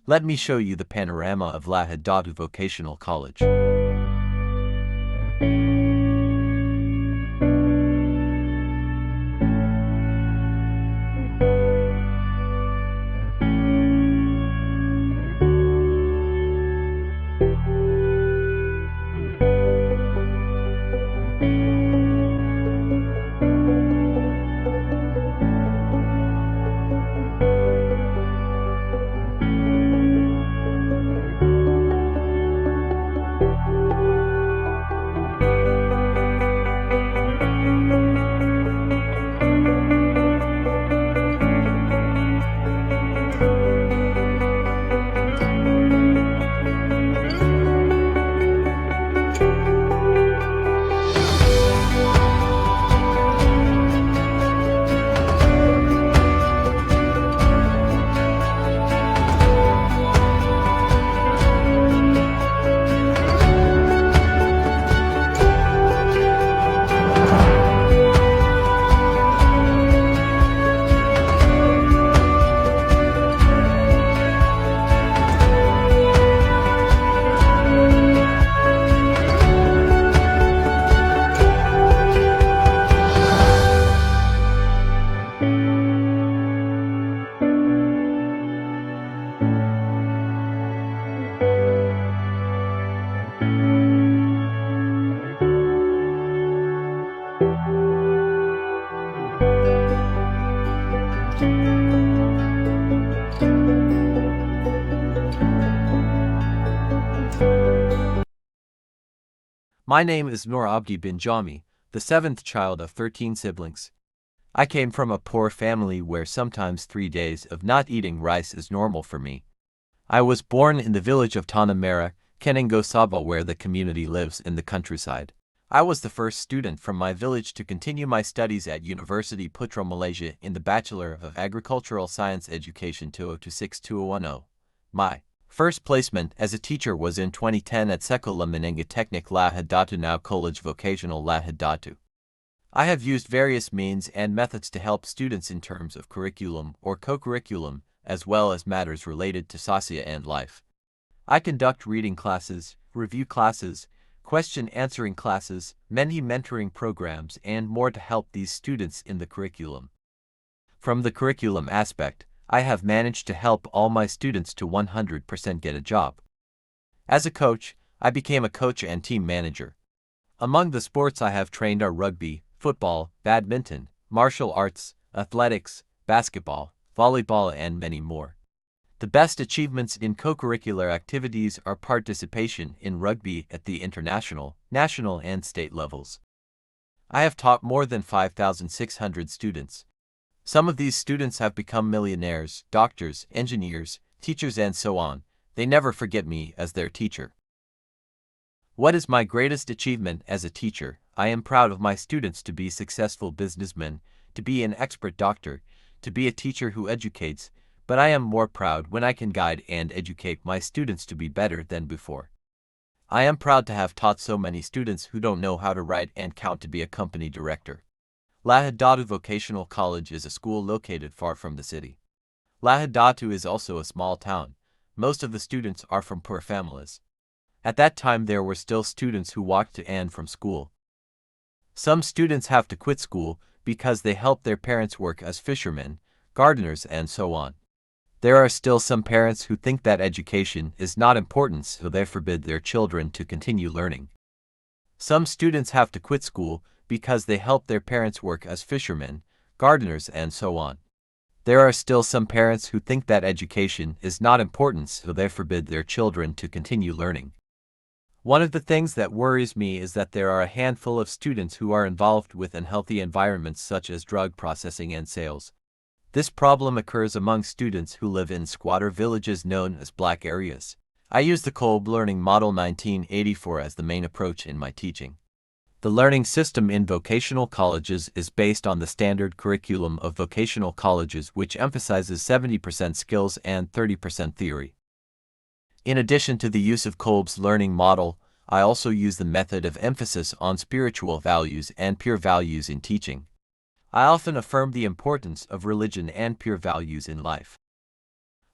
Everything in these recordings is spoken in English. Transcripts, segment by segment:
Let me show you the panorama of Lahad Datu Vocational College. My name is Noor Abdi bin Jami, the seventh child of 13 siblings. I came from a poor family where sometimes 3 days of not eating rice is normal for me. I was born in the village of Tanah Merah, Kenengo Sabah, where the community lives in the countryside. I was the first student from my village to continue my studies at University Putra Malaysia in the Bachelor of Agricultural Science Education 2026-2010. My first placement as a teacher was in 2010 at Sekolah Menengah Teknik Lahad Datu, now College Vocational Lahad Datu. I have used various means and methods to help students in terms of curriculum or co-curriculum, as well as matters related to Sasia and life. I conduct reading classes, review classes, question-answering classes, many mentoring programs, and more to help these students in the curriculum. From the curriculum aspect, I have managed to help all my students to 100% get a job. As a coach, I became a coach and team manager. Among the sports I have trained are rugby, football, badminton, martial arts, athletics, basketball, volleyball, and many more. The best achievements in co-curricular activities are participation in rugby at the international, national, and state levels. I have taught more than 5,600 students. Some of these students have become millionaires, doctors, engineers, teachers, and so on. They never forget me as their teacher. What is my greatest achievement as a teacher? I am proud of my students to be successful businessmen, to be an expert doctor, to be a teacher who educates, but I am more proud when I can guide and educate my students to be better than before. I am proud to have taught so many students who don't know how to write and count to be a company director. Lahad Datu Vocational College is a school located far from the city. Lahad Datu is also a small town. Most of the students are from poor families. At that time there were still students who walked to and from school. Some students have to quit school because they help their parents work as fishermen, gardeners, and so on. There are still some parents who think that education is not important, so they forbid their children to continue learning. Some students have to quit school because they help their parents work as fishermen, gardeners, and so on. There are still some parents who think that education is not important, so they forbid their children to continue learning. One of the things that worries me is that there are a handful of students who are involved with unhealthy environments such as drug processing and sales. This problem occurs among students who live in squatter villages known as black areas. I use the Kolb Learning Model 1984 as the main approach in my teaching. The learning system in vocational colleges is based on the standard curriculum of vocational colleges, which emphasizes 70% skills and 30% theory. In addition to the use of Kolb's learning model, I also use the method of emphasis on spiritual values and pure values in teaching. I often affirm the importance of religion and pure values in life.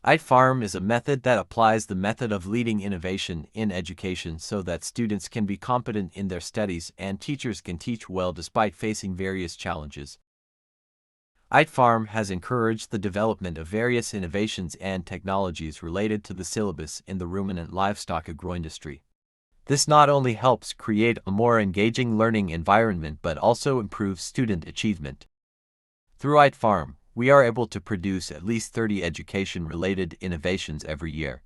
ITFARM is a method that applies the method of leading innovation in education so that students can be competent in their studies and teachers can teach well despite facing various challenges. ITFARM has encouraged the development of various innovations and technologies related to the syllabus in the ruminant livestock agroindustry. This not only helps create a more engaging learning environment but also improves student achievement. Through ITFARM, we are able to produce at least 30 education-related innovations every year.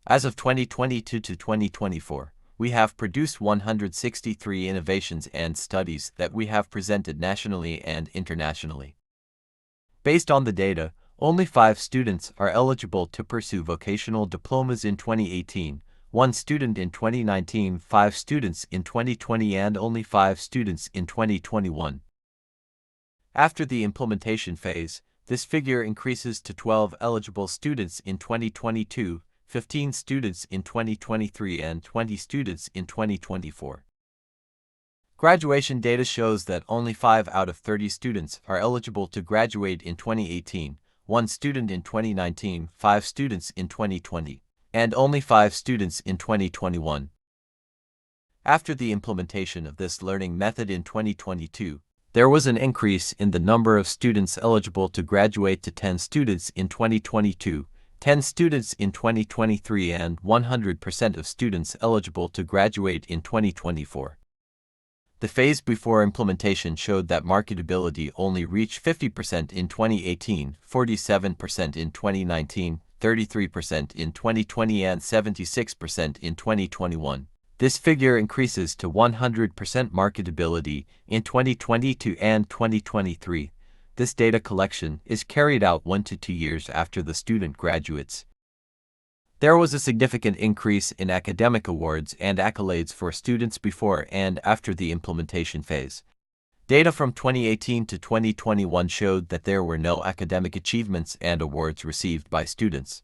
As of 2022 to 2024, we have produced 163 innovations and studies that we have presented nationally and internationally. Based on the data, only 5 students are eligible to pursue vocational diplomas in 2018, 1 student in 2019, 5 students in 2020, and only 5 students in 2021. After the implementation phase, this figure increases to 12 eligible students in 2022, 15 students in 2023, and 20 students in 2024. Graduation data shows that only 5 out of 30 students are eligible to graduate in 2018, 1 student in 2019, 5 students in 2020, and only 5 students in 2021. After the implementation of this learning method in 2022, there was an increase in the number of students eligible to graduate to 10 students in 2022, 10 students in 2023, and 100% of students eligible to graduate in 2024. The phase before implementation showed that marketability only reached 50% in 2018, 47% in 2019, 33% in 2020, and 76% in 2021. This figure increases to 100% marketability in 2022 and 2023. This data collection is carried out 1 to 2 years after the student graduates. There was a significant increase in academic awards and accolades for students before and after the implementation phase. Data from 2018 to 2021 showed that there were no academic achievements and awards received by students.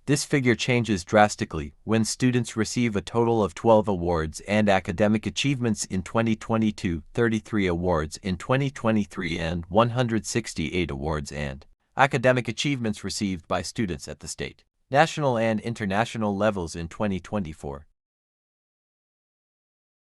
This figure changes drastically when students receive a total of 12 awards and academic achievements in 2022, 33 awards in 2023, and 168 awards and academic achievements received by students at the state, national, and international levels in 2024.